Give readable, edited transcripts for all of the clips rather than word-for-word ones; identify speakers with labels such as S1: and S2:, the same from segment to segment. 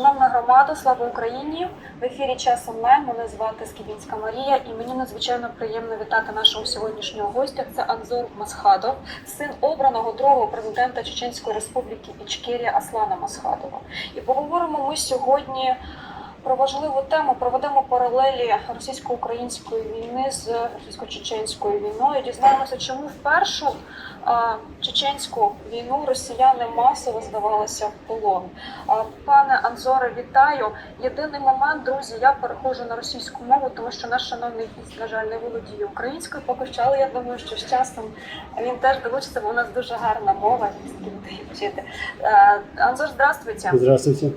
S1: Шановна громада, слава Україні! В ефірі «Час онлайн». Мене звати Скибінська Марія, і мені надзвичайно приємно вітати нашого сьогоднішнього гостя. Це Анзор Масхадов, син обраного другого президента Чеченської Республіки Ічкерія Аслана Масхадова. І поговоримо ми сьогодні про важливу тему, проведемо паралелі російсько-української війни з російсько-чеченською війною. Дізнаємося, чому в першу чеченську війну росіяни масово здавалися в полон. Пане Анзоре, вітаю. Єдиний момент, друзі, я переходжу на російську мову, тому що наш шановний гість, на жаль, не володіє українською поки що, але я думаю, що з часом він теж долучиться, бо у нас дуже гарна мова, і буде вчити. Анзор, здравствуйте.
S2: Здравствуйте.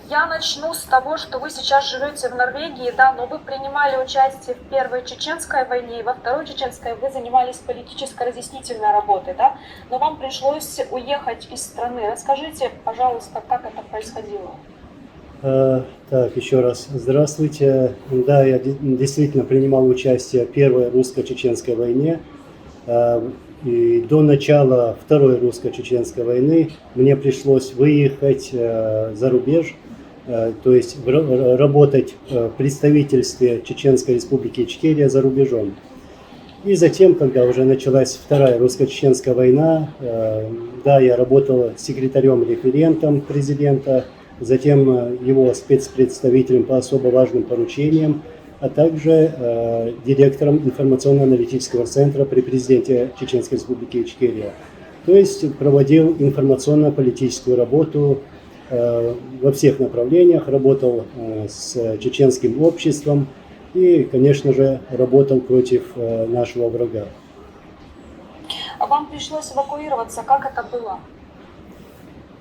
S1: Я начну с того, что вы сейчас живете в Норвегии, да, но вы принимали участие в Первой Чеченской войне, и во Второй Чеченской вы занимались политической разъяснительной работой, да, но вам пришлось уехать из страны. Расскажите, пожалуйста, как это происходило?
S2: Так, еще раз здравствуйте. Да, я действительно принимал участие в Первой русско-чеченской войне. И до начала Второй русско-чеченской войны мне пришлось выехать за рубеж, то есть работать в представительстве Чеченской Республики Ичкерия за рубежом. И затем, когда уже началась Вторая русско-чеченская война, да, я работал секретарем-референтом президента, затем его спецпредставителем по особо важным поручениям, а также директором информационно-аналитического центра при президенте Чеченской Республики Ичкерия. То есть проводил информационно-политическую работу во всех направлениях, работал с чеченским обществом и, конечно же, работал против нашего врага.
S1: А вам пришлось эвакуироваться, как это было?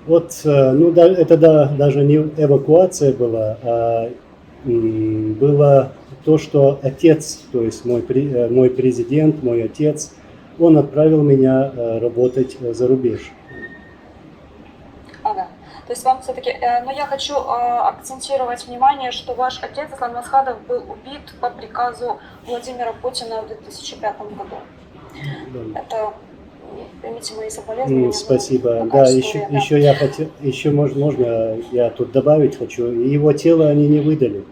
S2: Вот, ну да, это даже не эвакуация была, а было то, что отец, то есть мой президент, мой отец, он отправил меня работать за рубеж.
S1: Ага. То есть вам все-таки, но я хочу акцентировать внимание, что ваш отец Аслан Масхадов был убит по приказу Владимира Путина в 2005 году.
S2: Да.
S1: Это, примите мои соболезнования.
S2: Спасибо. Да, еще я хотел, еще можно я тут добавить хочу. Его тело они не выдали.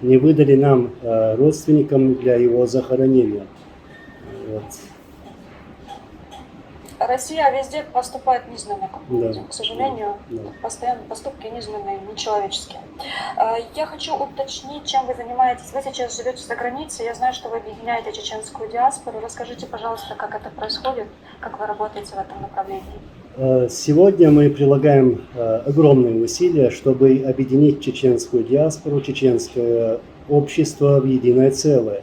S2: Не выдали нам, родственникам, для его захоронения. Вот.
S1: Россия везде поступает низменно,
S2: да.
S1: К сожалению,
S2: да.
S1: Постоянно поступки низменные, нечеловеческие. Я хочу уточнить, чем вы занимаетесь. Вы сейчас живете за границей, я знаю, что вы объединяете чеченскую диаспору. Расскажите, пожалуйста, как это происходит, как вы работаете в этом направлении.
S2: Сегодня мы прилагаем огромные усилия, чтобы объединить чеченскую диаспору, чеченское общество в единое целое.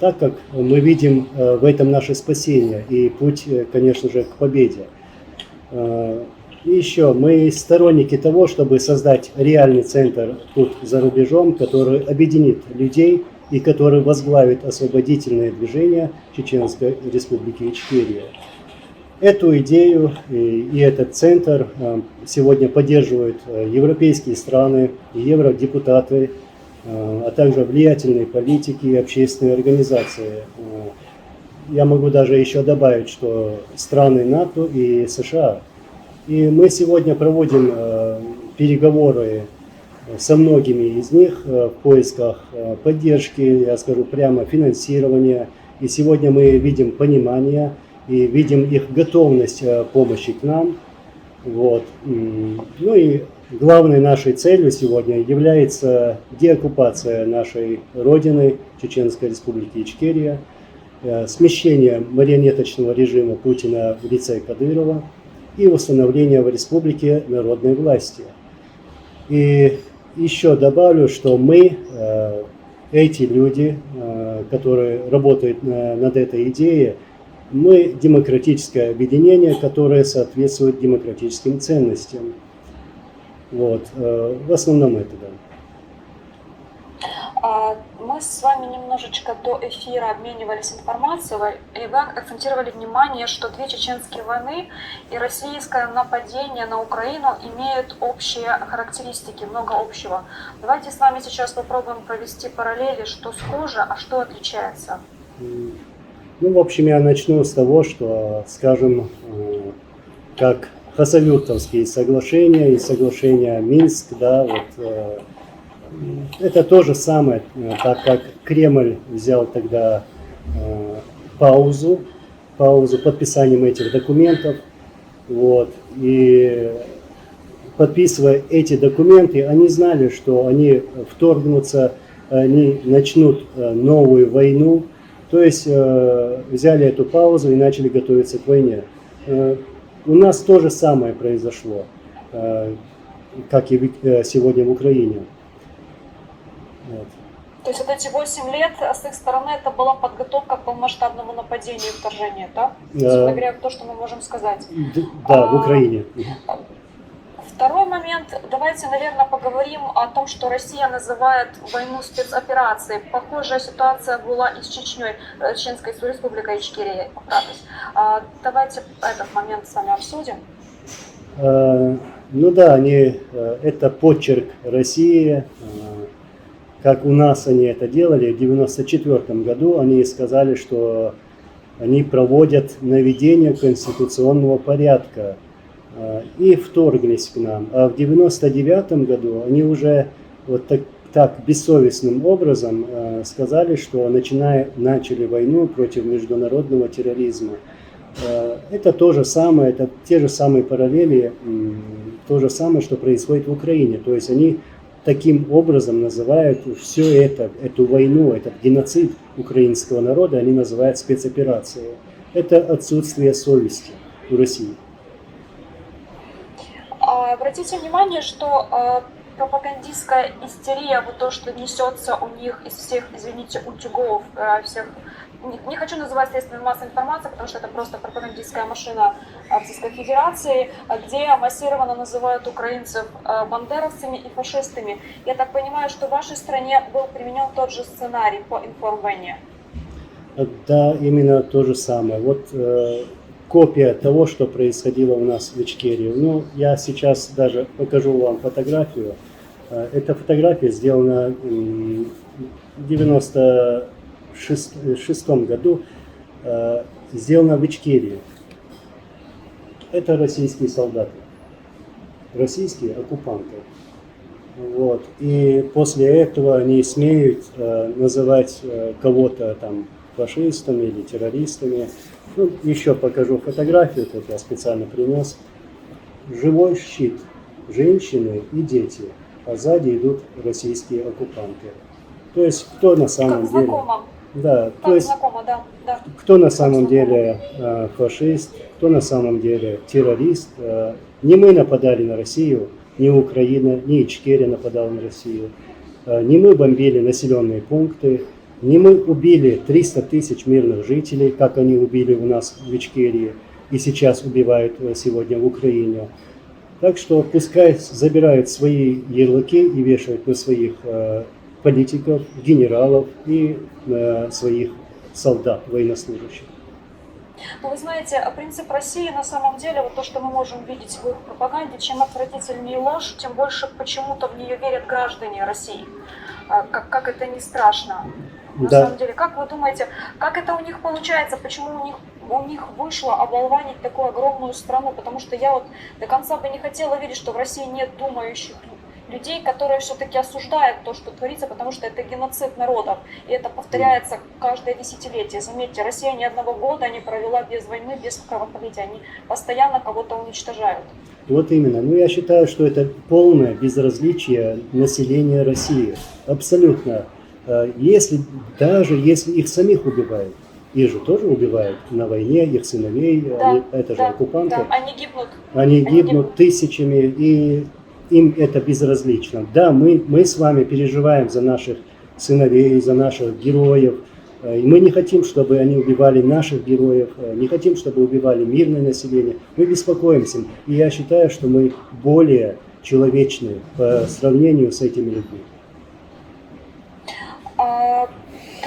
S2: Так как мы видим в этом наше спасение и путь, конечно же, к победе. И еще мы сторонники того, чтобы создать реальный центр тут за рубежом, который объединит людей и который возглавит освободительное движение Чеченской Республики Ичкерия. Эту идею и этот центр сегодня поддерживают европейские страны, евродепутаты, а также влиятельные политики и общественные организации. Я могу даже еще добавить, что страны НАТО и США. И мы сегодня проводим переговоры со многими из них в поисках поддержки, я скажу прямо, финансирования. И сегодня мы видим понимание и видим их готовность помощи к нам. Вот. Ну и главной нашей целью сегодня является деоккупация нашей родины, Чеченской Республики Ичкерия, смещение марионеточного режима Путина в лице Кадырова и установление в республике народной власти. И еще добавлю, что мы, эти люди, которые работают над этой идеей, мы демократическое объединение, которое соответствует демократическим ценностям. Вот. В основном это, да.
S1: Мы с вами немножечко до эфира обменивались информацией, и вы акцентировали внимание, что две чеченские войны и российское нападение на Украину имеют общие характеристики, много общего. Давайте с вами сейчас попробуем провести параллели, что схоже, а что отличается.
S2: Ну, в общем, я начну с того, что, скажем, как Хасавюртовские соглашения и соглашения Минск, да, вот, это то же самое, так как Кремль взял тогда паузу подписанием этих документов, вот, и подписывая эти документы, они знали, что они вторгнутся, они начнут новую войну, то есть взяли эту паузу и начали готовиться к войне. У нас то же самое произошло, как и сегодня в Украине. Вот.
S1: То есть вот эти 8 лет с их стороны это была подготовка к полномасштабному нападению и вторжению, да? Собственно говоря, то, что мы можем сказать.
S2: Да, в Украине.
S1: Второй момент. Давайте, наверное, поговорим о том, что Россия называет войну спецоперацией. Похожая ситуация была и с Чечней, Чеченской республикой Ичкерия, поправьтесь. Давайте этот момент с вами обсудим.
S2: Ну да, это почерк России. Как у нас они это делали, в 1994 году они сказали, что они проводят наведение конституционного порядка и вторглись к нам. А в 1999 году они уже вот так бессовестным образом сказали, что начали войну против международного терроризма. Это то же самое, это те же самые параллели, то же самое, что происходит в Украине. То есть они таким образом называют все это, эту войну, этот геноцид украинского народа, они называют спецоперацией. Это отсутствие совести у России.
S1: Обратите внимание, что пропагандистская истерия, вот то, что несется у них из всех, извините, утюгов, всех, не хочу называть средствами массовой информации, потому что это просто пропагандистская машина Российской Федерации, где массированно называют украинцев бандеровцами и фашистами. Я так понимаю, что в вашей стране был применен тот же сценарий по информвойне.
S2: Да, именно то же самое. Вот копия того, что происходило у нас в Ичкерии. Ну, я сейчас даже покажу вам фотографию. Эта фотография сделана в 1996 году, сделана в Ичкерии. Это российские солдаты, российские оккупанты. Вот. И после этого они смеют называть кого-то там фашистами или террористами. Ну, еще покажу фотографию, вот я специально принес. Живой щит, женщины и дети, а сзади идут российские оккупанты. То есть кто на самом
S1: как
S2: деле...
S1: Знакомо.
S2: Да,
S1: Как
S2: то есть
S1: знакомо, да.
S2: кто на самом деле фашист, кто на самом деле террорист. Не мы нападали на Россию, не Украина, не Ичкерия нападала на Россию, не мы бомбили населенные пункты, не мы убили 300 тысяч мирных жителей, как они убили у нас в Ичкерии и сейчас убивают сегодня в Украине. Так что пускай забирают свои ярлыки и вешают на своих политиков, генералов и своих солдат, военнослужащих.
S1: Ну, вы знаете, принцип России на самом деле, вот то, что мы можем видеть в их пропаганде, чем отвратительнее ложь, тем больше почему-то в нее верят граждане России. Как это не страшно. На самом деле, как вы думаете, как это у них получается, почему у них вышло оболванить такую огромную страну? Потому что я вот до конца бы не хотела верить, что в России нет думающих людей, которые все-таки осуждают то, что творится, потому что это геноцид народов. И это повторяется каждое десятилетие. Заметьте, Россия ни одного года не провела без войны, без кровопролития. Они постоянно кого-то уничтожают. Вот
S2: именно. Ну, я считаю, что это полное безразличие населения России. Абсолютно. Даже если их самих убивают, их же тоже убивают на войне, их сыновей,
S1: да,
S2: это же оккупанты.
S1: Да, они гибнут.
S2: Они гибнут тысячами, и им это безразлично. Да, мы с вами переживаем за наших сыновей, за наших героев. И мы не хотим, чтобы они убивали наших героев, не хотим, чтобы убивали мирное население. Мы беспокоимся. И я считаю, что мы более человечны по сравнению с этими людьми.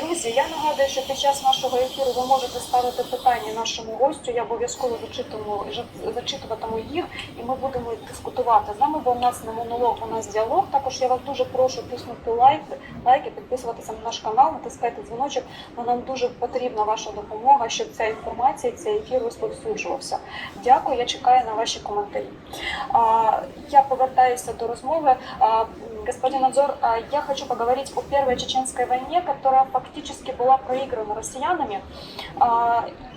S1: Друзі, я нагадую, що під час нашого ефіру ви можете ставити питання нашому гостю. Я обов'язково зачитуватиму їх, і ми будемо дискутувати з нами, бо у нас не монолог, у нас діалог. Також я вас дуже прошу тиснути лайки, підписуватися на наш канал, натискайте дзвіночок, бо нам дуже потрібна ваша допомога, щоб ця інформація, цей ефір розповсюджувався. Дякую, я чекаю на ваші коментарі. Я повертаюся до розмови. Господин Анзор, я хочу поговорить о Первой Чеченской войне, которая фактически была проиграна россиянами.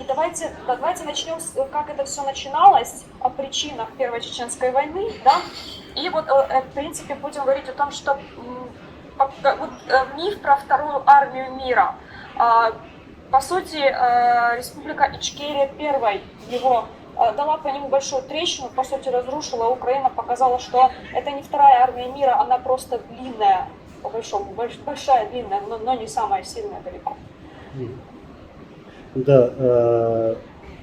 S1: И давайте начнем с как это все начиналось, о причинах Первой Чеченской войны, да? И вот, в принципе, будем говорить о том, что миф про Вторую армию мира. По сути, Республика Ичкерия первой его дала по нему большую трещину, по сути разрушила. Украина показала, что это не вторая армия мира, она просто длинная, по большому, большая, длинная, но не самая сильная далеко.
S2: Да,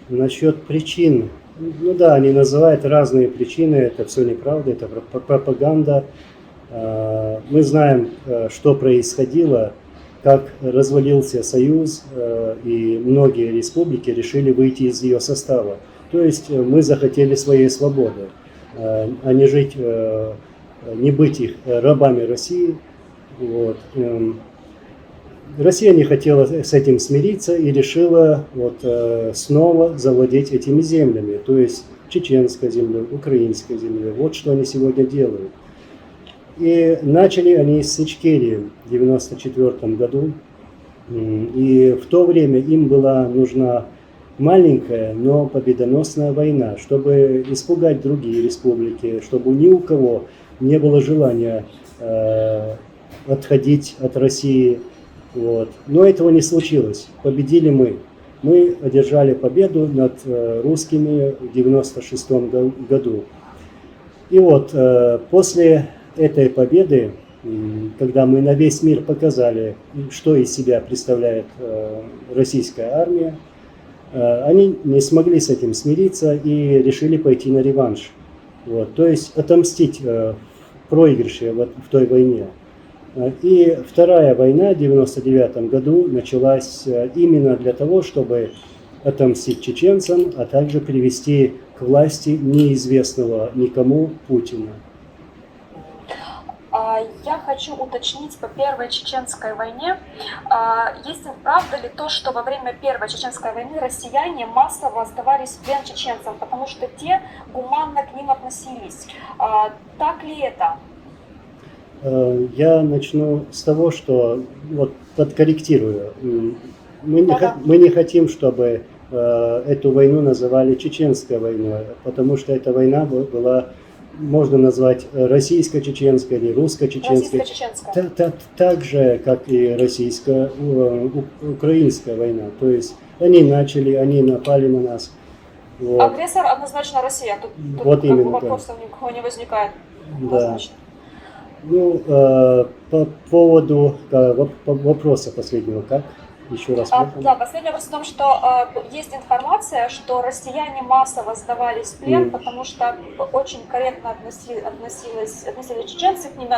S2: насчет причин. Ну да, они называют разные причины, это все неправда, это пропаганда. Мы знаем, что происходило, как развалился Союз, и многие республики решили выйти из ее состава. То есть мы захотели своей свободы, а не жить, не быть их рабами России. Вот. Россия не хотела с этим смириться и решила снова завладеть этими землями, то есть чеченской землей, украинской землей. Вот что они сегодня делают. И начали они с Ичкерии в 1994 году. И в то время им была нужна маленькая, но победоносная война, чтобы испугать другие республики, чтобы ни у кого не было желания отходить от России. Вот. Но этого не случилось. Победили мы. Мы одержали победу над русскими в 1996 году. И вот после этой победы, когда мы на весь мир показали, что из себя представляет российская армия, они не смогли с этим смириться и решили пойти на реванш. Вот. То есть отомстить проигрыше в той войне. И вторая война в 1999 году началась именно для того, чтобы отомстить чеченцам, а также привести к власти неизвестного никому Путина.
S1: Я хочу уточнить по Первой Чеченской войне. Есть правда ли то, что во время Первой Чеченской войны россияне массово сдавались в плен чеченцам, потому что те гуманно к ним относились? Так ли это?
S2: Я начну с того, что подкорректирую. Мы не хотим, чтобы эту войну называли чеченской войной, потому что эта война была, можно назвать, российско-чеченской или русско-чеченской. Так же, как и российско-украинская война. То есть они напали на нас.
S1: Вот. Агрессор однозначно Россия. Тут
S2: вот именно,
S1: вопросов никакого не возникает.
S2: Да. Ну, по поводу вопроса последнего, как? Еще раз.
S1: Да, последний вопрос в том, что есть информация, что россияне массово сдавались в плен, потому что очень корректно относились чеченцы к ним,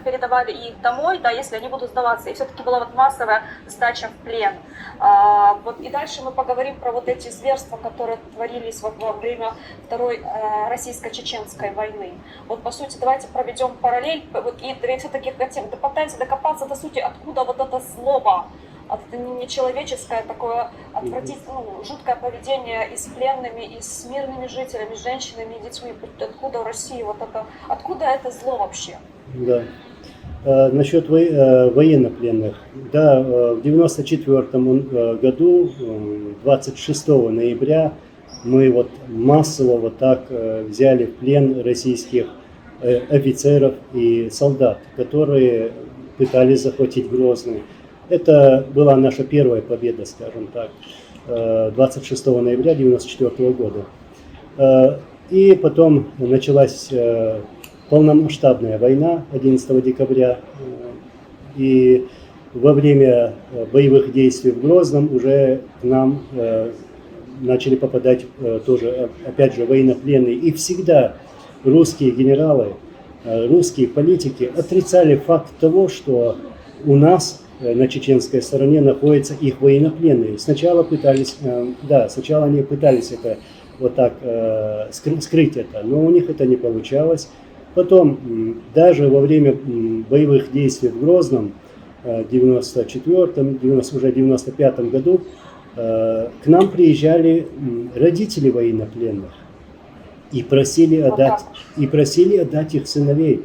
S1: передавали их домой, да, если они будут сдаваться. И все-таки была массовая сдача в плен. И дальше мы поговорим про эти зверства, которые творились во время Второй российско-чеченской войны. По сути, давайте проведем параллель, и все-таки попытаемся докопаться до сути, откуда эта злоба. Это нечеловеческое такое отвратительное, жуткое поведение и с пленными, и с мирными жителями, с женщинами и детьми. Откуда в России откуда это зло вообще?
S2: Да. Насчет военнопленных. Да, в 1994 году, 26 ноября, мы массово взяли в плен российских офицеров и солдат, которые пытались захватить Грозный. Это была наша первая победа, скажем так, 26 ноября 1994 года. И потом началась полномасштабная война 11 декабря. И во время боевых действий в Грозном уже к нам начали попадать тоже, опять же, военнопленные. И всегда русские генералы, русские политики отрицали факт того, что у нас на чеченской стороне находятся их военнопленные. Сначала сначала они пытались это вот так скрыть это, но у них это не получалось. Потом, даже во время боевых действий в Грозном, в 94-м, уже 95-м году, к нам приезжали родители военнопленных и просили отдать их сыновей.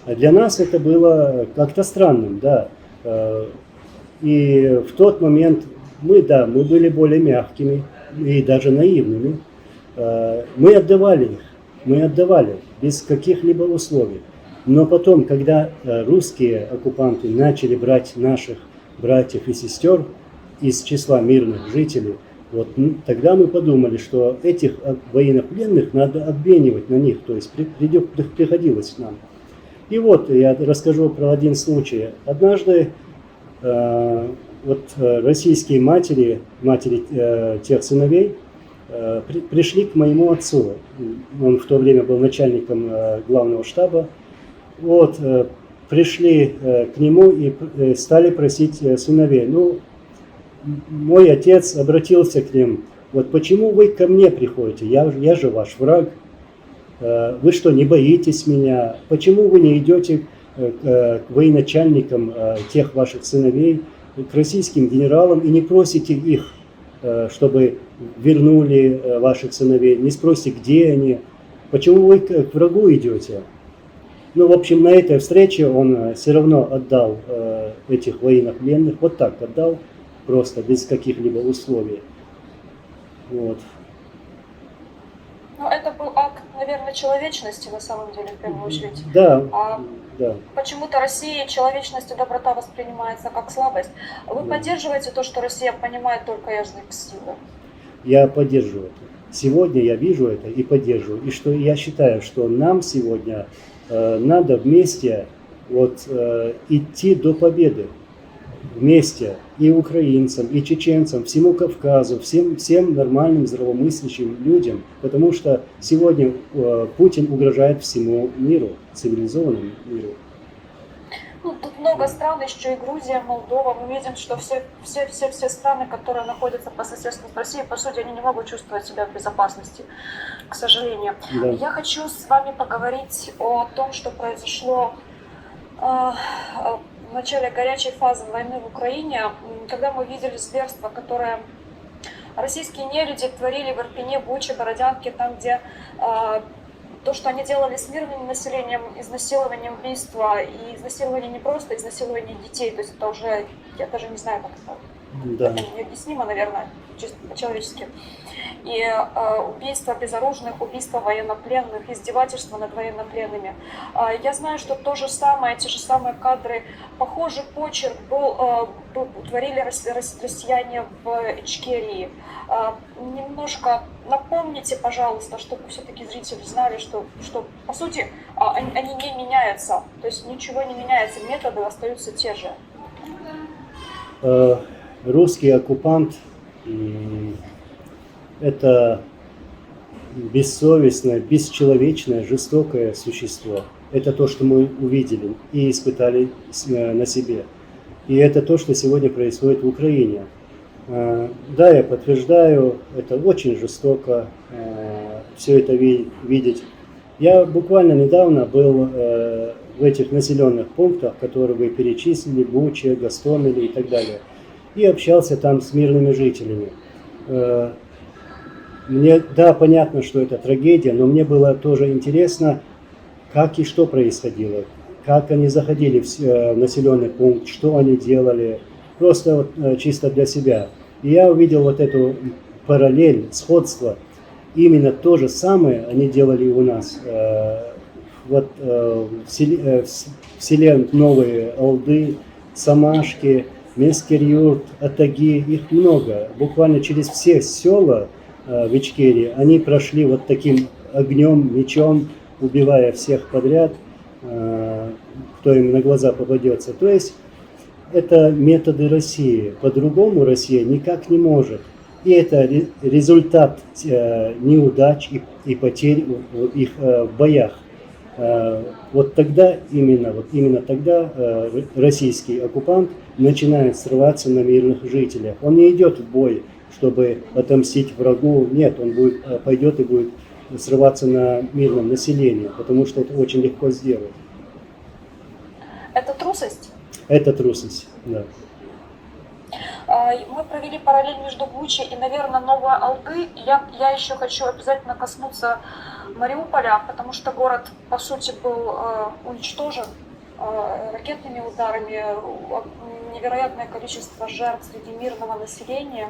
S2: А для нас это было как-то странным, да. И в тот момент мы были более мягкими и даже наивными. Мы отдавали без каких-либо условий. Но потом, когда русские оккупанты начали брать наших братьев и сестер из числа мирных жителей, тогда мы подумали, что этих военнопленных надо обменивать на них, то есть приходилось к нам. И вот я расскажу про один случай. Однажды российские матери тех сыновей пришли к моему отцу. Он в то время был начальником главного штаба. Пришли к нему и стали просить сыновей. Мой отец обратился к ним: почему вы ко мне приходите? Я же ваш враг. Вы что, не боитесь меня? Почему вы не идете к военачальникам тех ваших сыновей, к российским генералам и не просите их, чтобы вернули ваших сыновей, не спросите, где они? Почему вы к врагу идете? В общем, на этой встрече он все равно отдал этих военнопленных, вот так отдал, просто без каких-либо условий.
S1: Это был акт, наверное, человечности на самом деле, в первую очередь.
S2: Да.
S1: Почему-то России человечность и доброта воспринимается как слабость. Вы поддерживаете то, что Россия понимает только язык силы?
S2: Я поддерживаю это. Сегодня я вижу это и поддерживаю. И что я считаю, что нам сегодня надо вместе идти до победы. Вместе и украинцам, и чеченцам, всему Кавказу, всем нормальным, здравомыслящим людям, потому что сегодня Путин угрожает всему миру, цивилизованному миру.
S1: Тут много стран, еще и Грузия, Молдова. Мы видим, что все страны, которые находятся по соседству с Россией, по сути, они не могут чувствовать себя в безопасности, к сожалению. Да. Я хочу с вами поговорить о том, что произошло в начале горячей фазы войны в Украине, когда мы видели зверство, которое российские нелюди творили в Ирпене, Буче, Бородянке, там, где то, что они делали с мирным населением, изнасилование, убийство, и изнасилование не просто, изнасилование детей, то есть это уже, я даже не знаю, как это необъяснимо, наверное, чисто по-человечески. И убийства безоружных, убийства военнопленных, издевательства над военнопленными. Я знаю, что те же самые кадры, похожий почерк творили россияне в Ичкерии. Немножко напомните, пожалуйста, чтобы все-таки зрители знали, что по сути они не меняются, то есть ничего не меняется, методы остаются те же.
S2: Русский оккупант – это бессовестное, бесчеловечное, жестокое существо. Это то, что мы увидели и испытали на себе. И это то, что сегодня происходит в Украине. Да, я подтверждаю, это очень жестоко все это видеть. Я буквально недавно был в этих населенных пунктах, которые вы перечислили, Буча, Гостомель и так далее, и общался там с мирными жителями. Мне, понятно, что это трагедия, но мне было тоже интересно, как и что происходило, как они заходили в населенный пункт, что они делали, просто чисто для себя. И я увидел эту параллель, сходство. Именно то же самое они делали и у нас. В селе Новые Алды, Самашки, Мескер-Юрт, Атаги, их много. Буквально через все села в Ичкерии они прошли таким огнем, мечом, убивая всех подряд, кто им на глаза попадется. То есть это методы России. По-другому Россия никак не может. И это результат неудач и потерь их в боях. Именно тогда российский оккупант начинает срываться на мирных жителях. Он не идет в бой, чтобы отомстить врагу. Нет, он пойдет и будет срываться на мирном населении, потому что это очень легко сделать.
S1: Это трусость?
S2: Это трусость, да.
S1: Мы провели параллель между Бучей и, наверное, Новой Алды. Я еще хочу обязательно коснуться Мариуполя, потому что город, по сути, был уничтожен ракетными ударами, невероятное количество жертв среди мирного населения.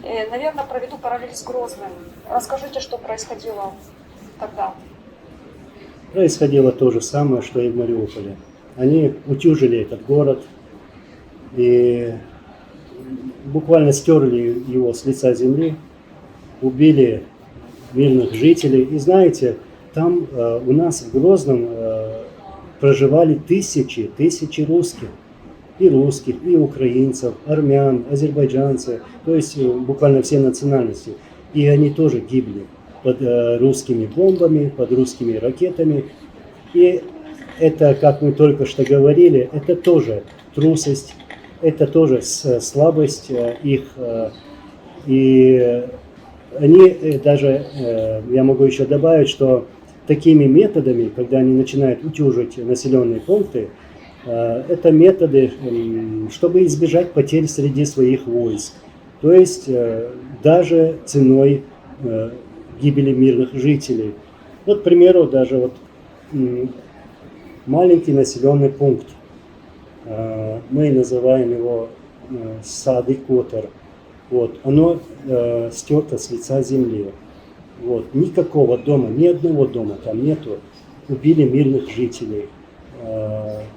S1: И, наверное, проведу параллель с Грозным. Расскажите, что происходило тогда.
S2: Происходило то же самое, что и в Мариуполе. Они утюжили этот город и буквально стерли его с лица земли, убили мирных жителей. И знаете, там у нас в Грозном проживали тысячи русских. И русских, и украинцев, армян, азербайджанцев, то есть буквально все национальности. И они тоже гибли под русскими бомбами, под русскими ракетами. И это, как мы только что говорили, это тоже трусость, это тоже слабость их. И они даже, я могу еще добавить, что такими методами, когда они начинают утюжить населенные пункты, это методы, чтобы избежать потерь среди своих войск. То есть даже ценой гибели мирных жителей. Вот, к примеру, даже вот маленький населенный пункт. Мы называем его Сады-Котор. Вот, оно стерто с лица земли. Вот, никакого дома, ни одного дома там нету. Убили мирных жителей.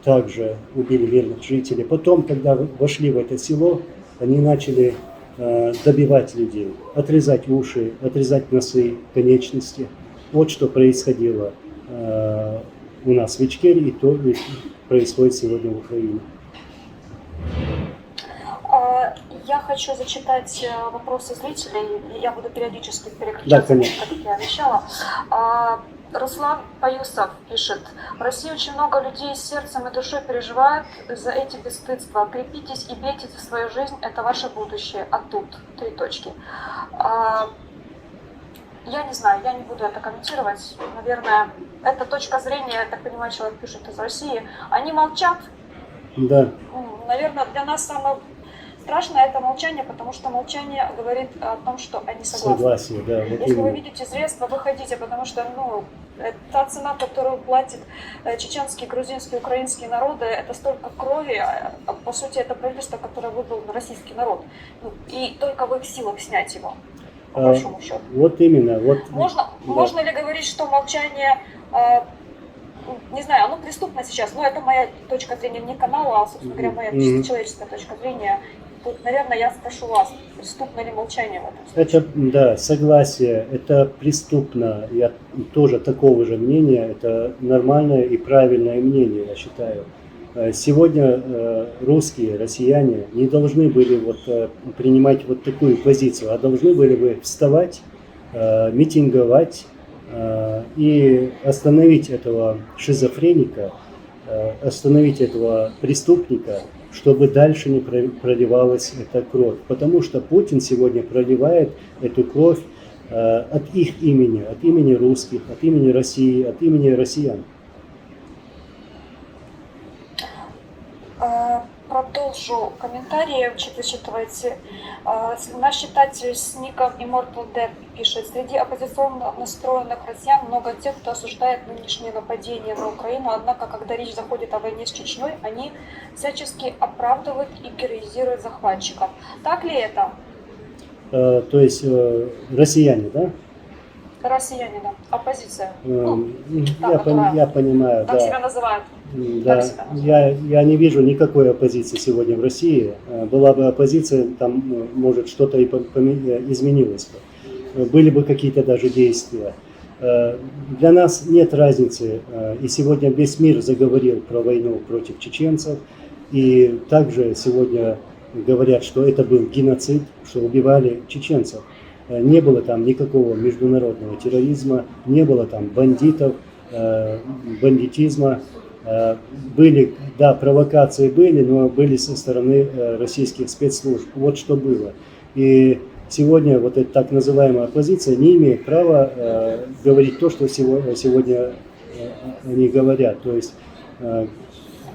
S2: Также убили мирных жителей. Потом, когда вошли в это село, они начали добивать людей, отрезать уши, отрезать носы, конечности. Вот что происходило у нас в Ичкерии, и то происходит сегодня в Украине.
S1: Я хочу зачитать вопросы зрителей. Я буду периодически переключаться,
S2: Да,
S1: как я обещала. Руслан Паюсов пишет: в России очень много людей с сердцем и душой переживают за эти бесстыдства. Крепитесь и бейтесь за свою жизнь, это ваше будущее. А тут 3 точки. Я не знаю, я не буду это комментировать. Наверное, это точка зрения, я так понимаю, человек пишет из России. Они молчат.
S2: Да.
S1: Наверное, для нас самое страшное это молчание, потому что молчание говорит о том, что они согласны.
S2: Согласен, да. Вот
S1: Если
S2: именно.
S1: вы видите средства, выходите, потому что та цена, которую платят чеченские, грузинские, украинские народы, это столько крови, а по сути это правительство, которое выбрал российский народ. И только в их силах снять его, по большому счету.
S2: Вот именно. Вот,
S1: можно ли говорить, что молчание, не знаю, оно преступно сейчас, но это моя точка зрения, не канала, а, собственно говоря, моя чисто человеческая точка зрения. Тут, наверное, я спрошу вас, преступно ли молчание в этом случае?
S2: Это, да, согласие, это преступно. Я тоже такого же мнения. Это нормальное и правильное мнение, я считаю. Сегодня русские, россияне не должны были принимать вот такую позицию, а должны были бы вставать, митинговать и остановить этого шизофреника, остановить этого преступника, чтобы дальше не проливалась эта кровь. Потому что Путин сегодня проливает эту кровь от их имени, от имени русских, от имени России, от имени россиян.
S1: Продолжу комментарии, зачитывайте. Наш читатель с ником Immortal Dead пишет: среди оппозиционно настроенных россиян много тех, кто осуждает нынешнее нападение на Украину, однако, когда речь заходит о войне с Чечней, они всячески оправдывают и героизируют захватчиков. Так ли это?
S2: То есть россияне, да?
S1: Россияне, да. Оппозиция.
S2: Я понимаю,
S1: так
S2: да.
S1: себя называют.
S2: Да, я не вижу никакой оппозиции сегодня в России. Была бы оппозиция, там, может, что-то и изменилось бы. Были бы какие-то даже действия. Для нас нет разницы. И сегодня весь мир заговорил про войну против чеченцев. И также сегодня говорят, что это был геноцид, что убивали чеченцев. Не было там никакого международного терроризма, не было там бандитов, бандитизма. Были, да, провокации были, но были со стороны российских спецслужб. Вот что было. И сегодня вот эта так называемая оппозиция не имеет права говорить то, что сегодня они говорят. То есть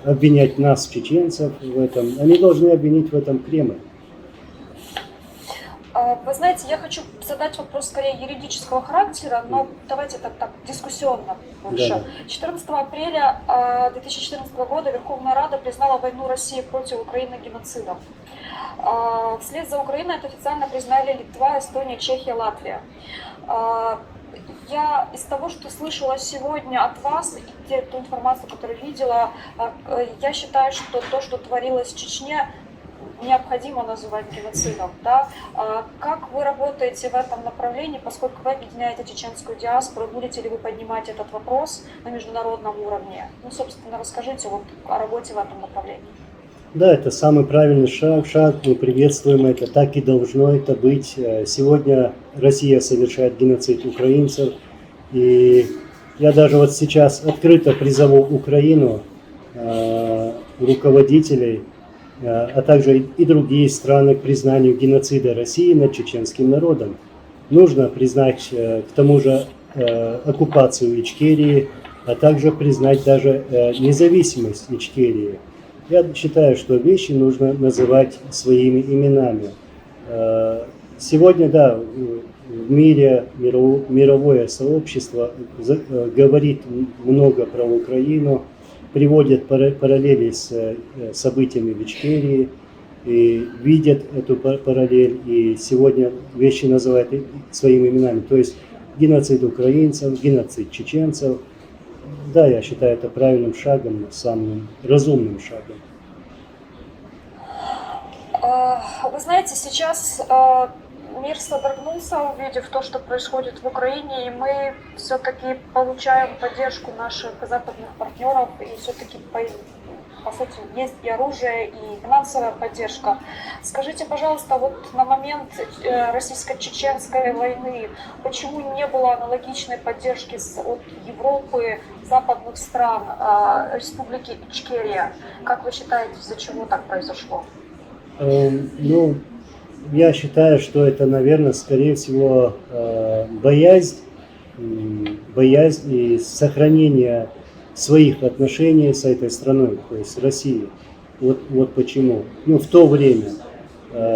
S2: обвинять нас, чеченцев, в этом. Они должны обвинить в этом Кремль.
S1: Вы знаете, я хочу задать вопрос скорее юридического характера, но давайте это так дискуссионно больше.
S2: Да.
S1: 14 апреля 2014 года Верховная Рада признала войну России против Украины геноцидом. Вслед за Украиной это официально признали Литва, Эстония, Чехия, Латвия. Я из того, что слышала сегодня от вас, и ту информацию, которую видела, я считаю, что то, что творилось в Чечне, необходимо называть геноцидом. Да? Как вы работаете в этом направлении, поскольку вы объединяете чеченскую диаспору, будете ли вы поднимать этот вопрос на международном уровне? Ну, собственно, расскажите вот о работе в этом направлении.
S2: Да, это самый правильный шаг, мы приветствуем это, так и должно это быть. Сегодня Россия совершает геноцид украинцев, и я даже вот сейчас открыто призову Украину, руководителей, а также и другие страны к признанию геноцида России над чеченским народом. Нужно признать к тому же оккупацию Ичкерии, а также признать даже независимость Ичкерии. Я считаю, что вещи нужно называть своими именами. Сегодня, да, в мире мировое сообщество говорит много про Украину, приводят параллели с событиями в Ичкерии, и видят эту параллель, и сегодня вещи называют своими именами. То есть геноцид украинцев, геноцид чеченцев. Да, я считаю это правильным шагом, самым разумным шагом.
S1: Вы знаете, сейчас мир содрогнулся, увидев то, что происходит в Украине, и мы все-таки получаем поддержку наших западных партнеров, и все-таки, по сути, есть и оружие, и финансовая поддержка. Скажите, пожалуйста, вот на момент российско-чеченской войны, почему не было аналогичной поддержки от Европы, западных стран, республики Ичкерия? Как вы считаете, из-за чего так произошло?
S2: Ну, я считаю, что это, наверное, скорее всего, боязнь и сохранение своих отношений с этой страной, то есть Россией. Вот почему. Ну, в то время,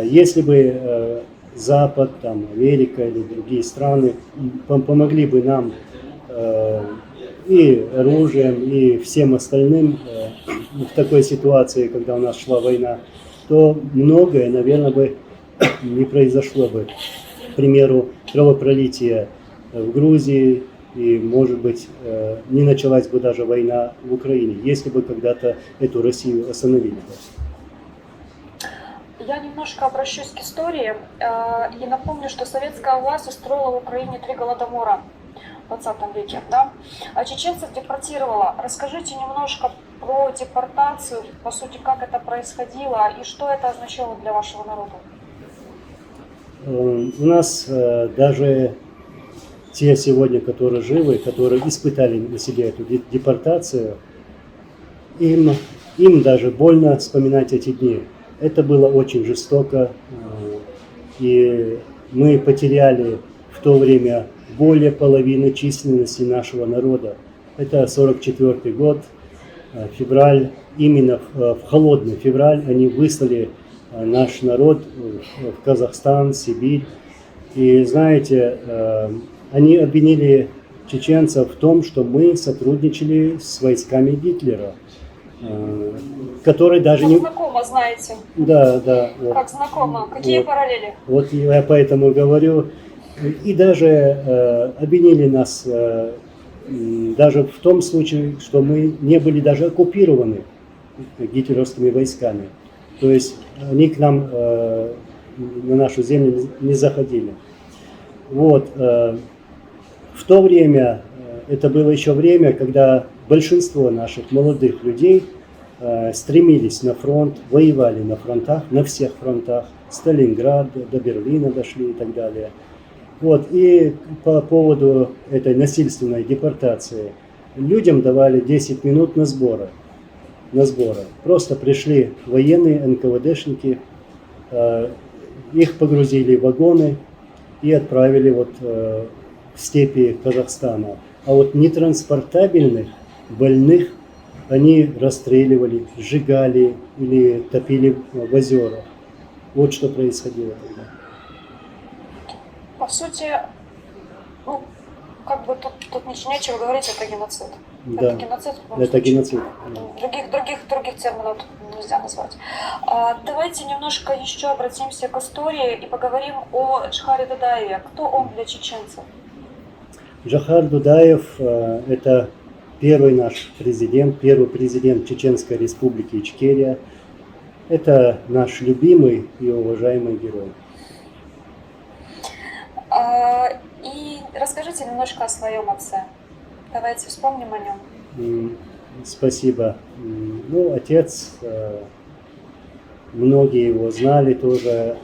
S2: если бы Запад, там, Америка или другие страны помогли бы нам и оружием, и всем остальным в такой ситуации, когда у нас шла война, то многое, наверное, бы не произошло бы. К примеру, кровопролитие в Грузии, и, может быть, не началась бы даже война в Украине, если бы когда-то эту Россию остановили.
S1: Я немножко обращусь к истории и напомню, что советская власть устроила в Украине 3 голодомора в 20 веке, да? А чеченцев депортировала. Расскажите немножко про депортацию, по сути, как это происходило и что это означало для вашего народа.
S2: У нас даже те сегодня, которые живы, которые испытали на себе эту депортацию, им даже больно вспоминать эти дни. Это было очень жестоко, и мы потеряли в то время более половины численности нашего народа. Это 44-й год, февраль, именно в холодный февраль они выслали наш народ в Казахстан, Сибирь. И знаете, они обвинили чеченцев в том, что мы сотрудничали с войсками Гитлера, который даже
S1: как
S2: не...
S1: знакомо, знаете.
S2: Да. Вот.
S1: Как знакомо. Какие параллели?
S2: Вот я поэтому говорю. И даже обвинили нас даже в том случае, что мы не были даже оккупированы гитлеровскими войсками. То есть они к нам на нашу землю не заходили. Вот. В то время, это было еще время, когда большинство наших молодых людей стремились на фронт, воевали на фронтах, на всех фронтах, с Сталинграда до Берлина дошли и так далее. Вот. И по поводу этой насильственной депортации, людям давали 10 минут на сборы. Просто пришли военные, НКВДшники, их погрузили в вагоны и отправили вот в степи Казахстана. А вот нетранспортабельных больных они расстреливали, сжигали или топили в озерах. Вот что происходило тогда.
S1: По сути, ну, как бы тут нечего говорить, это геноцид.
S2: Да,
S1: Это геноцид в любом
S2: это
S1: случае.
S2: геноцид.
S1: Других терминов тут нельзя назвать. Давайте немножко еще обратимся к истории и поговорим о Джохаре Дудаеве. Кто он для чеченцев?
S2: Джохар Дудаев – это первый наш президент, первый президент Чеченской Республики Ичкерия. Это наш любимый и уважаемый герой.
S1: И расскажите немножко о своем отце. Давайте вспомним о нем.
S2: Спасибо. Ну, отец, многие его знали тоже.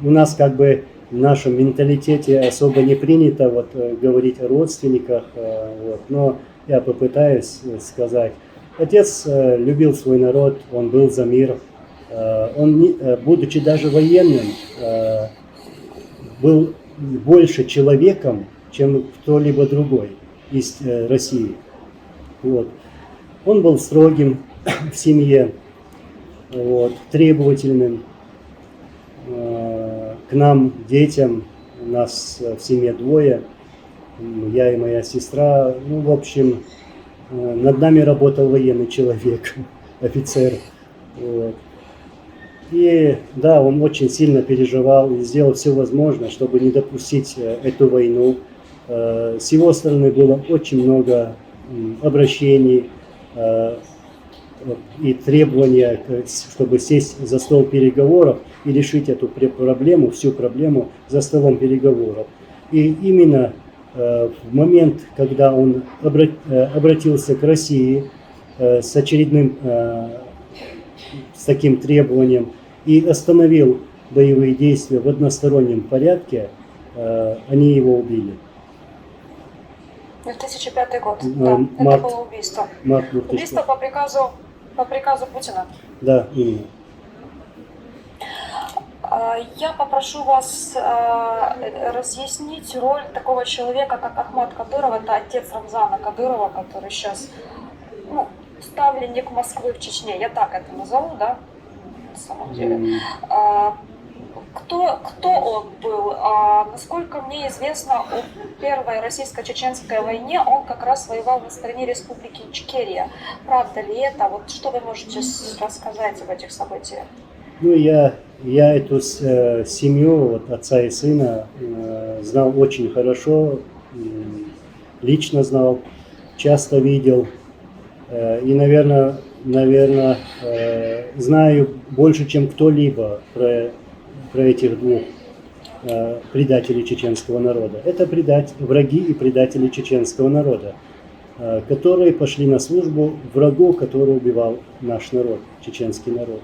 S2: У нас как бы в нашем менталитете особо не принято вот говорить о родственниках, вот, но я попытаюсь сказать. Отец любил свой народ, он был за мир. Он, будучи даже военным, был больше человеком, чем кто-либо другой из России. Вот. Он был строгим в семье, вот, требовательным к нам, детям. У нас в семье двое, я и моя сестра. Ну, в общем, над нами работал военный человек, офицер. Вот. И да, он очень сильно переживал и сделал все возможное, чтобы не допустить эту войну. С его стороны было очень много обращений и требования, чтобы сесть за стол переговоров и решить эту проблему, всю проблему за столом переговоров. И именно в момент, когда он обратился к России с очередным с таким требованием и остановил боевые действия в одностороннем порядке, они его убили.
S1: 2005 год. Да,
S2: март,
S1: это было убийство.
S2: Март 2005.
S1: Убийство по приказу Путина.
S2: Да, именно.
S1: Я попрошу вас разъяснить роль такого человека, как Ахмад Кадыров. Это отец Рамзана Кадырова, который сейчас ставленник Москвы в Чечне. Я так это назову, да, на самом деле. Кто он был? Насколько мне известно, о Первой российско-чеченской войне он как раз воевал на стороне Республики Ичкерия. Правда ли это? Вот что вы можете рассказать об этих событиях?
S2: Ну, я эту семью, вот, отца и сына, знал очень хорошо, лично знал, часто видел. И, наверное, знаю больше, чем кто-либо про этих двух предателей чеченского народа. Это враги и предатели чеченского народа, которые пошли на службу врагу, который убивал наш народ, чеченский народ.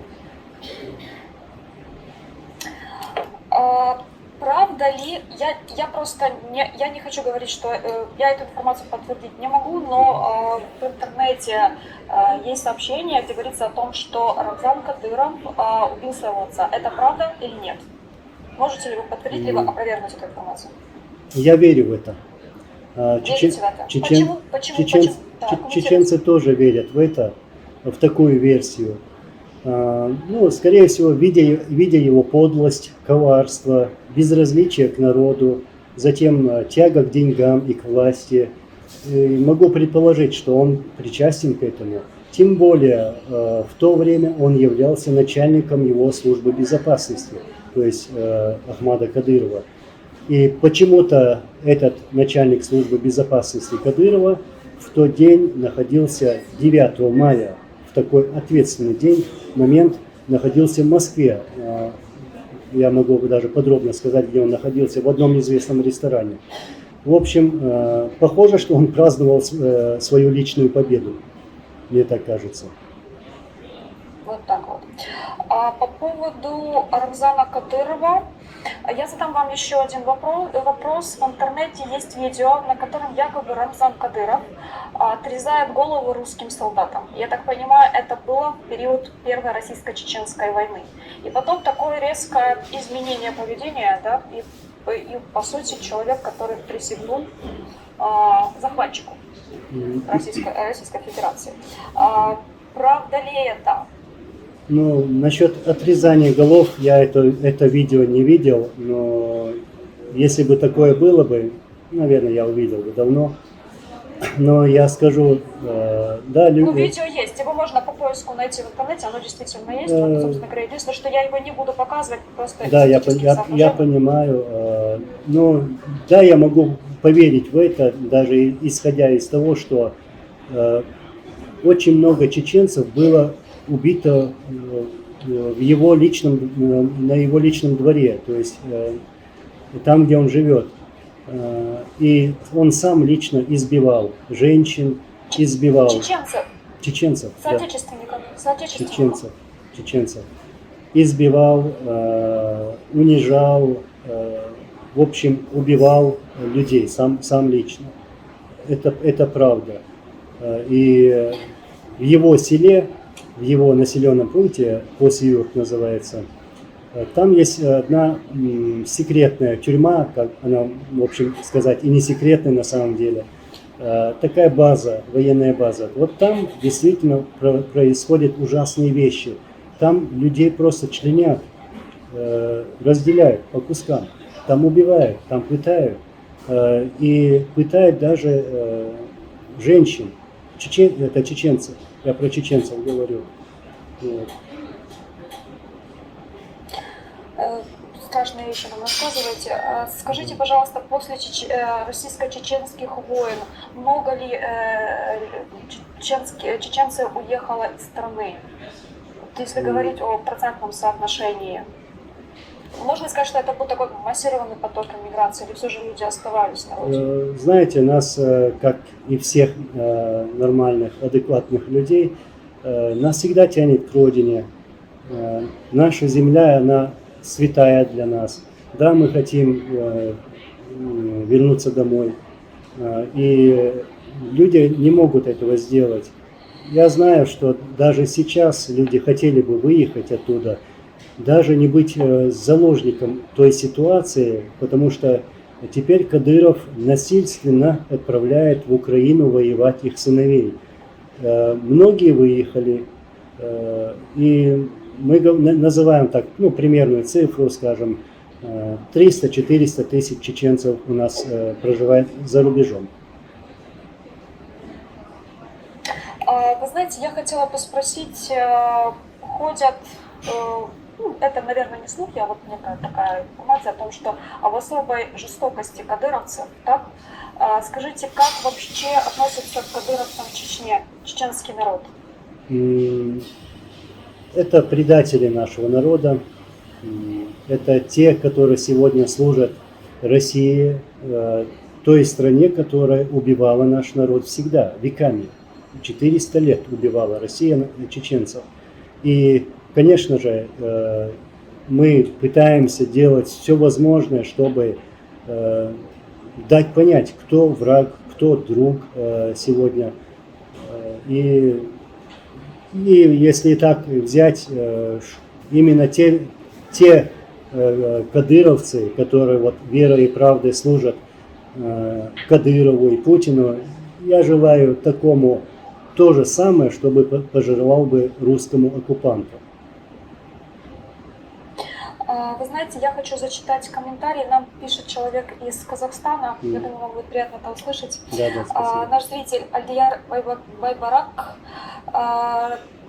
S1: Правда ли, я просто я не хочу говорить, что я эту информацию подтвердить не могу, но в интернете есть сообщение, где говорится о том, что Рамзан Кадыров убил своего отца. Это правда или нет? Можете ли вы подтвердить, либо опровергнуть эту информацию?
S2: Я верю в это.
S1: Верите в это?
S2: Чеченцы тоже верят в это, в такую версию. Ну, скорее всего, видя его подлость, коварство, безразличие к народу, затем тяга к деньгам и к власти, могу предположить, что он причастен к этому. Тем более, в то время он являлся начальником его службы безопасности, то есть Ахмада Кадырова. И почему-то этот начальник службы безопасности Кадырова в тот день находился 9 мая, в такой ответственный момент находился в Москве. Я могу даже подробно сказать, где он находился, в одном известном ресторане. В общем, похоже, что он праздновал свою личную победу. Мне так кажется.
S1: Вот так вот. А по поводу Рамзана Кадырова, Я задам вам еще один вопрос. В интернете есть видео, на котором якобы Рамзан Кадыров отрезает головы русским солдатам. Я так понимаю, это было в период Первой российско-чеченской войны. И потом такое резкое изменение поведения, да, и по сути человек, который присягнул захватчику Российской Федерации. Правда ли это?
S2: Ну, насчет отрезания голов я это видео не видел, но если бы такое было бы, наверное, я увидел бы давно. Но я скажу, да,
S1: Ну,
S2: люди...
S1: видео есть, его можно по поиску найти в интернете, оно действительно есть. Вот, собственно говоря, единственное, что я его не буду показывать, просто
S2: Да, я
S1: эстетических
S2: понимаю. Ну, да, я могу поверить в это, даже исходя из того, что очень много чеченцев было убито в его на его личном дворе, то есть там, где он живет. И он сам лично избивал женщин, избивал чеченцев, да, чеченцев, избивал, унижал, в общем, убивал людей сам лично. Это правда. И в его селе, в его населенном пункте, Посиюрт называется, там есть одна секретная тюрьма, как она, в общем сказать, и не секретная на самом деле, такая база, военная база. Вот там действительно происходят ужасные вещи. Там людей просто членят, разделяют по кускам, там убивают, там пытают, и пытают даже женщин. Это чеченцы, я про чеченцев говорю. Вот.
S1: Страшные вещи нам рассказываете. Скажите, пожалуйста, после российско-чеченских войн много ли чеченцы уехало из страны? Вот если говорить о процентном соотношении, можно сказать, что это был такой массированный поток иммиграции, или все же люди оставались на родине?
S2: Знаете, нас, как и всех нормальных, адекватных людей, нас всегда тянет к родине. Наша земля, она святая для нас. Да, мы хотим вернуться домой. И люди не могут этого сделать. Я знаю, что даже сейчас люди хотели бы выехать оттуда, даже не быть заложником той ситуации, потому что теперь Кадыров насильственно отправляет в Украину воевать их сыновей. Многие выехали, и мы называем так, ну, примерную цифру, скажем, 300-400 тысяч чеченцев у нас проживает за рубежом.
S1: Вы знаете, я хотела бы спросить, ходят, ну, это, наверное, не слухи, а вот некая такая информация о том, что об особой жестокости кадыровцев, так? Скажите, как вообще относится к кадыровцам в Чечне, чеченский народ?
S2: Это предатели нашего народа, это те, которые сегодня служат России, той стране, которая убивала наш народ всегда, веками. 400 лет убивала Россия чеченцев. И, конечно же, мы пытаемся делать все возможное, чтобы дать понять, кто враг, кто друг сегодня. И если так взять, именно те кадыровцы, которые вот верой и правдой служат Кадырову и Путину, я желаю такому то же самое, чтобы пожелал бы русскому оккупанту.
S1: Вы знаете, я хочу зачитать комментарий. Нам пишет человек из Казахстана. Я думаю, вам будет приятно это услышать.
S2: Да, спасибо.
S1: Наш зритель Альдияр Байбарак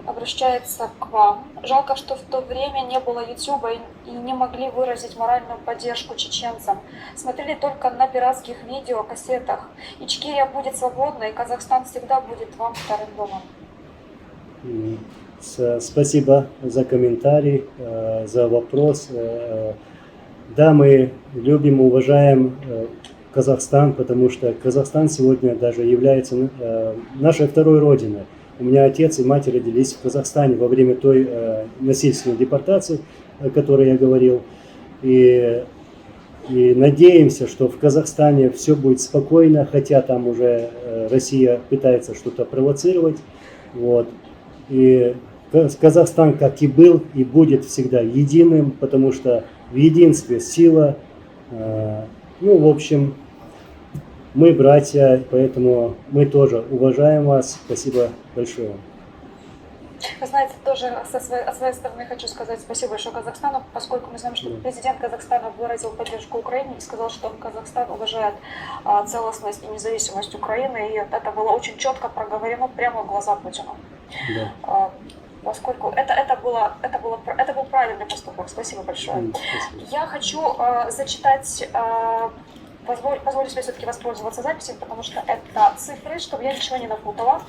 S1: обращается к вам. Жалко, что в то время не было Ютуба и не могли выразить моральную поддержку чеченцам. Смотрели только на пиратских видео, кассетах. Ичкерия будет свободна, и Казахстан всегда будет вам вторым домом.
S2: Спасибо за комментарий, за вопрос. Да, мы любим и уважаем Казахстан, потому что Казахстан сегодня даже является нашей второй родиной. У меня отец и мать родились в Казахстане во время той насильственной депортации, о которой я говорил. И надеемся, что в Казахстане все будет спокойно, хотя там уже Россия пытается что-то провоцировать. Вот. И Казахстан, как и был, и будет всегда единым, потому что в единстве сила. Ну, в общем, мы братья, поэтому мы тоже уважаем вас. Спасибо большое.
S1: Вы знаете, тоже от своей стороны хочу сказать спасибо большое Казахстану, поскольку мы знаем, что президент Казахстана выразил поддержку Украине и сказал, что Казахстан уважает целостность и независимость Украины, и это было очень четко проговорено прямо в глаза Путину.
S2: Да.
S1: Поскольку это был правильный поступок. Спасибо большое.
S2: Спасибо.
S1: Я хочу зачитать, позволю себе все-таки воспользоваться записью, потому что это цифры, чтобы я ничего не напутала.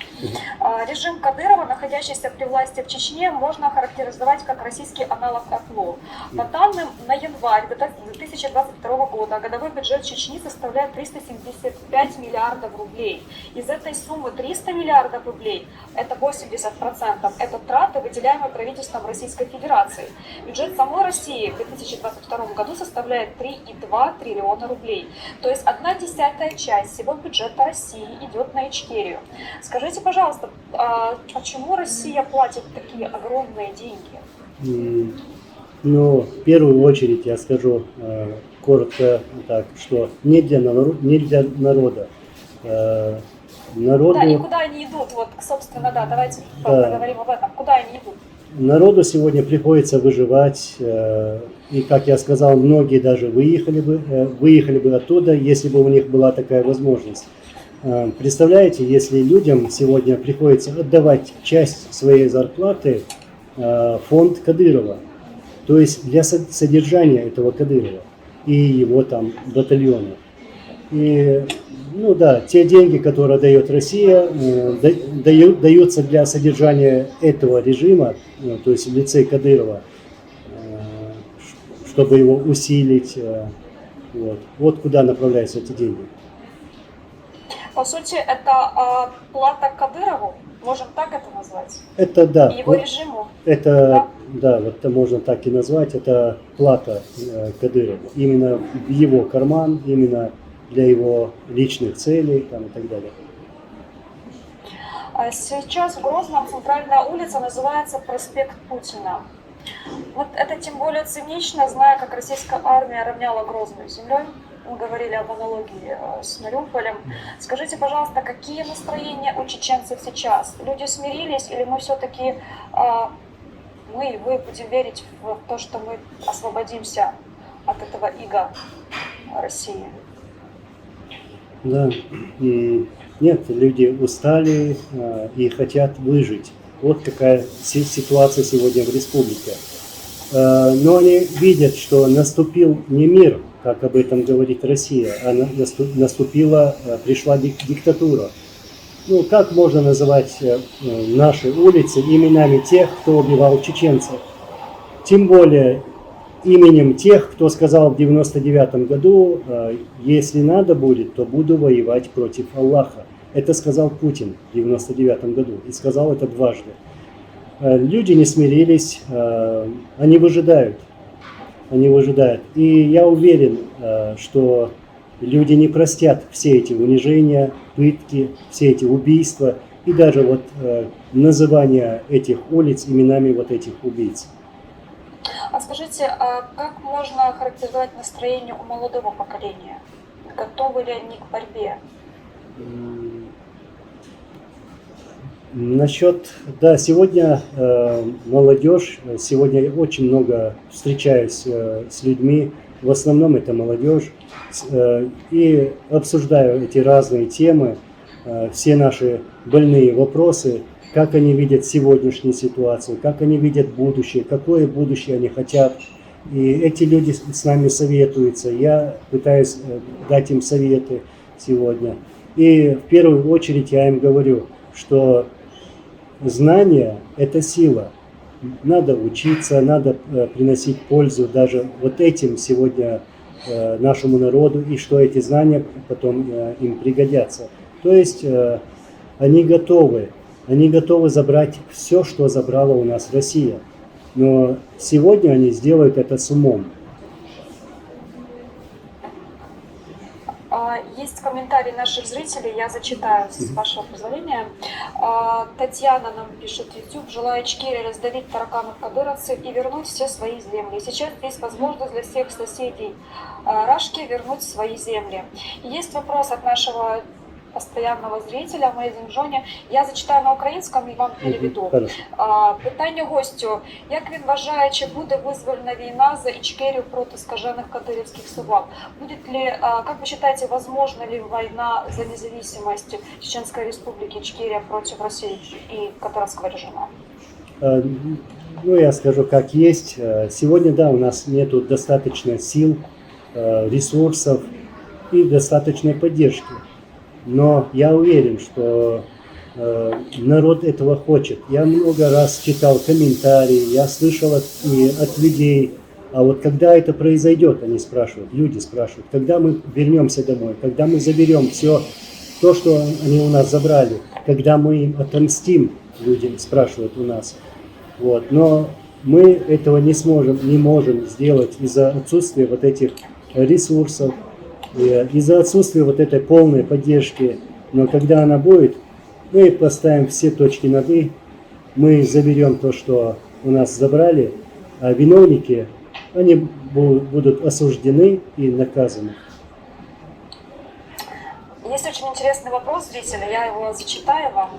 S1: Режим Кадырова, находящийся при власти в Чечне, можно охарактеризовать как российский аналог АКЛО. По данным на январь 2022 года годовой бюджет Чечни составляет 375 миллиардов рублей. Из этой суммы 300 миллиардов рублей, это 80%, это траты, выделяемые правительством Российской Федерации. Бюджет самой России в 2022 году составляет 3,2 триллиона рублей. То есть 1/10 часть всего бюджета России идет на Ичкерию. Скажите, пожалуйста, почему Россия платит такие огромные деньги?
S2: Ну, в первую очередь я скажу коротко так, что не для народа. Народу...
S1: Да, и куда они идут? Вот, собственно, да, давайте поговорим об этом. Куда они идут?
S2: Народу сегодня приходится выживать, и, как я сказал, многие даже выехали бы оттуда, если бы у них была такая возможность. Представляете, если людям сегодня приходится отдавать часть своей зарплаты в фонд Кадырова, то есть для содержания этого Кадырова и его там батальона. И, ну да, те деньги, которые дает Россия, даются для содержания этого режима, то есть в лице Кадырова, чтобы его усилить. Вот куда направляются эти деньги.
S1: По сути, это плата Кадырову, можем так это назвать?
S2: Это да.
S1: И его режиму?
S2: Это да, вот это можно так и назвать, это плата Кадырову. Именно в его карман, именно для его личных целей там, и так далее.
S1: Сейчас в Грозном центральная улица называется проспект Путина. Вот это тем более цинично, зная, как российская армия равняла Грозную с землей. Мы говорили об аналогии с Мариуполем. Скажите, пожалуйста, какие настроения у чеченцев сейчас? Люди смирились или мы все-таки, мы и вы будем верить в то, что мы освободимся от этого ига России?
S2: Да, нет, люди устали и хотят выжить. Вот какая ситуация сегодня в республике. Но они видят, что наступил не мир, как об этом говорит Россия, а пришла диктатура. Ну, как можно называть наши улицы именами тех, кто убивал чеченцев? Тем более именем тех, кто сказал в 99 году, если надо будет, то буду воевать против Аллаха. Это сказал Путин в 99 году и сказал это дважды. Люди не смирились, они выжидают. И я уверен, что люди не простят все эти унижения, пытки, все эти убийства и даже вот называние этих улиц именами вот этих убийц.
S1: А скажите, как можно характеризовать настроение у молодого поколения? Готовы ли они к борьбе?
S2: Насчет, да, сегодня молодежь, сегодня я очень много встречаюсь с людьми, в основном это молодежь, и обсуждаю эти разные темы, все наши больные вопросы, как они видят сегодняшнюю ситуацию, как они видят будущее, какое будущее они хотят. И эти люди с нами советуются, я пытаюсь дать им советы сегодня. И в первую очередь я им говорю, что знание – это сила. Надо учиться, надо приносить пользу даже вот этим сегодня нашему народу, и что эти знания потом им пригодятся. То есть они готовы забрать все, что забрала у нас Россия. Но сегодня они сделают это с умом.
S1: Есть комментарий наших зрителей, я зачитаю, с вашего позволения. Татьяна нам пишет в YouTube: желаю Ичкерии раздавить тараканов кадыровцев и вернуть все свои земли. Сейчас есть возможность для всех соседей Рашки вернуть свои земли. И есть вопрос от нашего постоянного зрителя, Amazing Жоні. Я зачитаю на українському і вам переведу. Питання гостю: як він вважає, чи буде визвольна війна за Ичкерию проти скажених кадыревских собак? Будет ли, как вы считаете, возможна ли война за независимость Чеченской Республики Ичкерия против России и кадыровского режима?
S2: Ну, я скажу, как есть. Сегодня, да, у нас нету достаточно сил, ресурсов и достаточной поддержки. Но я уверен, что народ этого хочет. Я много раз читал комментарии, я слышал от людей. А вот когда это произойдет, они спрашивают, люди спрашивают, когда мы вернемся домой, когда мы заберем все то, что они у нас забрали, когда мы им отомстим, люди спрашивают у нас. Вот. Но мы этого не можем сделать из-за отсутствия вот этих ресурсов, из-за отсутствия вот этой полной поддержки. Но когда она будет, мы поставим все точки над «и», мы заберем то, что у нас забрали, а виновники, они будут осуждены и наказаны.
S1: Есть очень интересный вопрос зрителя, я его зачитаю вам.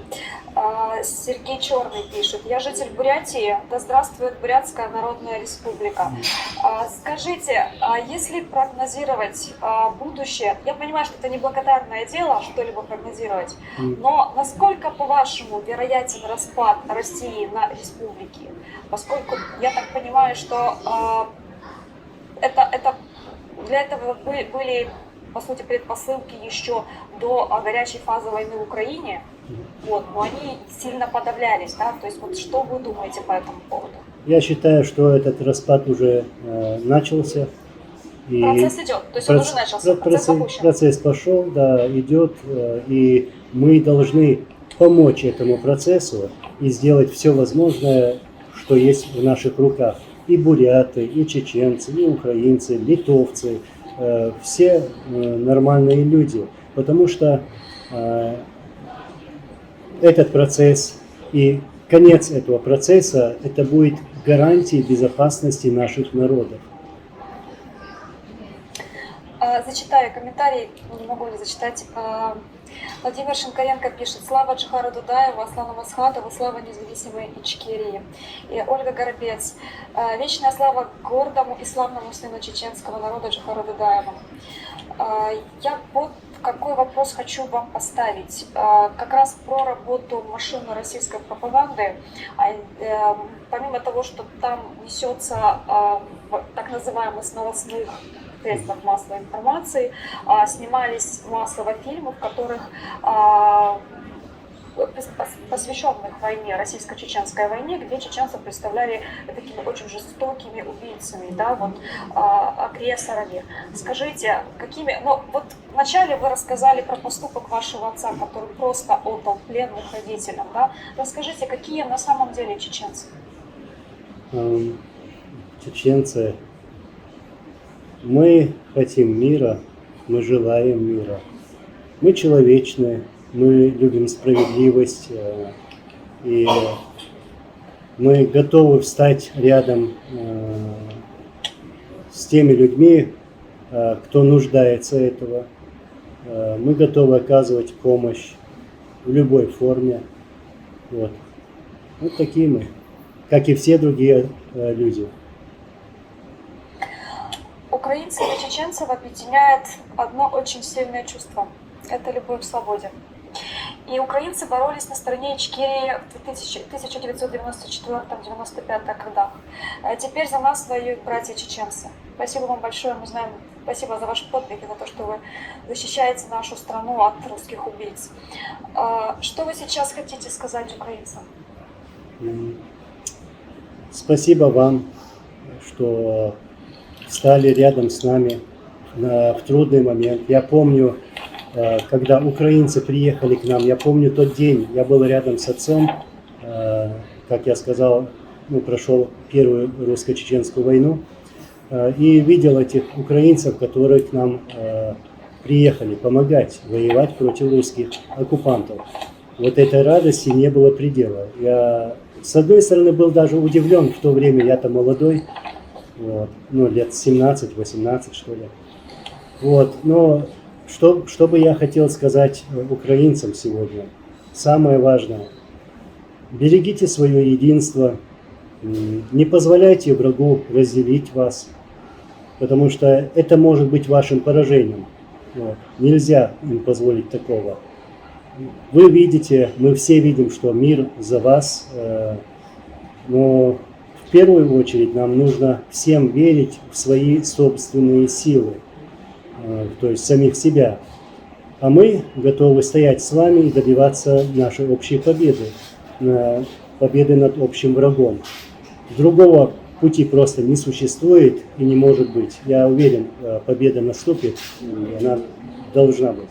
S1: Сергей Черный пишет: я житель Бурятии, да здравствует Бурятская Народная Республика. Скажите, если прогнозировать будущее, я понимаю, что это неблагодарное дело что-либо прогнозировать, но насколько, по-вашему, вероятен распад России на республики? Поскольку я так понимаю, что для этого были, по сути, предпосылки еще до горячей фазы войны в Украине, вот, но они сильно подавлялись, да? То есть вот что вы думаете по этому поводу?
S2: Я считаю, что этот распад уже начался. И
S1: процесс идет, то есть он уже начался,
S2: процесс пошел, да, идет, и мы должны помочь этому процессу и сделать все возможное, что есть в наших руках. И буряты, и чеченцы, и украинцы, литовцы, все нормальные люди, потому что этот процесс и конец этого процесса, это будет гарантией безопасности наших народов.
S1: Зачитаю комментарий, не могу не зачитать. Владимир Шинкаренко пишет: слава Джихару Дудаеву, Аслану Масхадову, слава независимой Ичкерии. И Ольга Горобец: вечная слава гордому и славному сыну чеченского народа Джихару Дудаеву. Я вот какой вопрос хочу вам поставить. Как раз про работу машины российской пропаганды. Помимо того, что там несется так называемый с новостных средствах массовой информации, снимались массово фильмы, в которых посвященных войне, российско-чеченской войне, где чеченцев представляли такими очень жестокими убийцами, да, вот, агрессорами. Скажите, какими... Ну, вот вначале вы рассказали про поступок вашего отца, который просто отдал пленных родителям, да? Расскажите, какие на самом деле чеченцы?
S2: Чеченцы, мы хотим мира, мы желаем мира, мы человечные, мы любим справедливость, и мы готовы встать рядом с теми людьми, кто нуждается этого. Мы готовы оказывать помощь в любой форме. Вот. Вот такие мы, как и все другие люди.
S1: Украинцев и чеченцев объединяет одно очень сильное чувство – это любовь к свободе. И украинцы боролись на стороне Ичкерии в 1994-1995 годах. Теперь за нас воюют братья-чеченцы. Спасибо вам большое, мы знаем, спасибо за ваш подвиг и за то, что вы защищаете нашу страну от русских убийц. Что вы сейчас хотите сказать украинцам?
S2: Спасибо вам, что стали рядом с нами в трудный момент. Я помню, когда украинцы приехали к нам, я помню тот день, я был рядом с отцом, как я сказал, прошел первую русско-чеченскую войну, и видел этих украинцев, которые к нам приехали помогать воевать против русских оккупантов. Вот этой радости не было предела. Я, с одной стороны, был даже удивлен в то время, я-то молодой, вот, ну, лет 17-18, что ли. Вот, но что бы я хотел сказать украинцам сегодня? Самое важное. Берегите свое единство, не позволяйте врагу разделить вас, потому что это может быть вашим поражением. Вот. Нельзя им позволить такого. Вы видите, мы все видим, что мир за вас, но в первую очередь нам нужно всем верить в свои собственные силы, то есть самих себя. А мы готовы стоять с вами и добиваться нашей общей победы, победы над общим врагом. Другого пути просто не существует и не может быть. Я уверен, победа наступит, и она должна быть.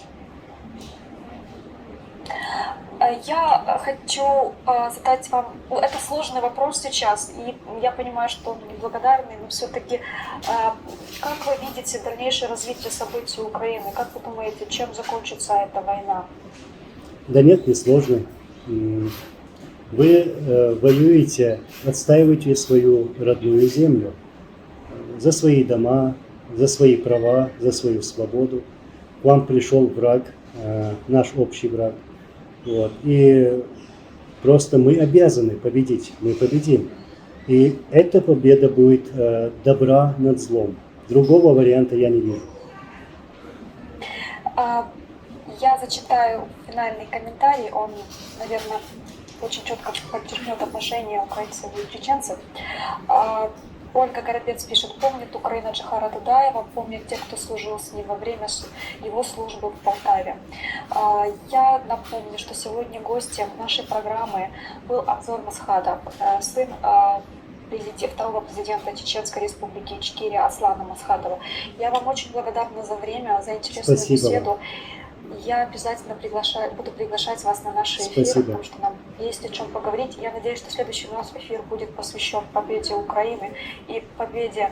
S1: Я хочу задать вам, это сложный вопрос сейчас, и я понимаю, что он неблагодарный, но все-таки, как вы видите дальнейшее развитие событий Украины? Как вы думаете, чем закончится эта война?
S2: Да нет, не сложно. Вы воюете, отстаиваете свою родную землю за свои дома, за свои права, за свою свободу. К вам пришел враг, наш общий враг. Вот. И просто мы обязаны победить, мы победим. И эта победа будет добра над злом. Другого варианта я не вижу.
S1: Я зачитаю финальный комментарий, он, наверное, очень четко подчеркнет отношение украинцев и чеченцев. Ольга Горобец пишет: помнит Украина Джихара Дудаева, помнит тех, кто служил с ним во время его службы в Полтаве. Я напомню, что сегодня гостем нашей программы был Анзор Масхадов, сын второго президента Чеченской Республики Ичкерия Аслана Масхадова. Я вам очень благодарна за время, за интересную беседу. Я обязательно буду приглашать вас на наши эфиры, потому что нам есть о чем поговорить. Я надеюсь, что следующий у нас эфир будет посвящен победе Украины и победе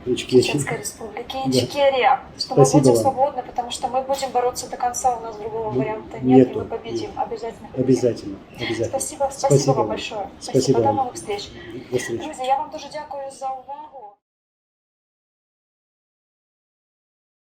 S1: Чеченской Республики Ичкерия. Что мы будем свободны, потому что мы будем бороться до конца, у нас другого варианта нет, и мы победим. Обязательно победим.
S2: Обязательно.
S1: Спасибо вам большое. Спасибо. До новых встреч.
S2: До встречи.
S1: Друзі, я вам дуже дякую за увагу.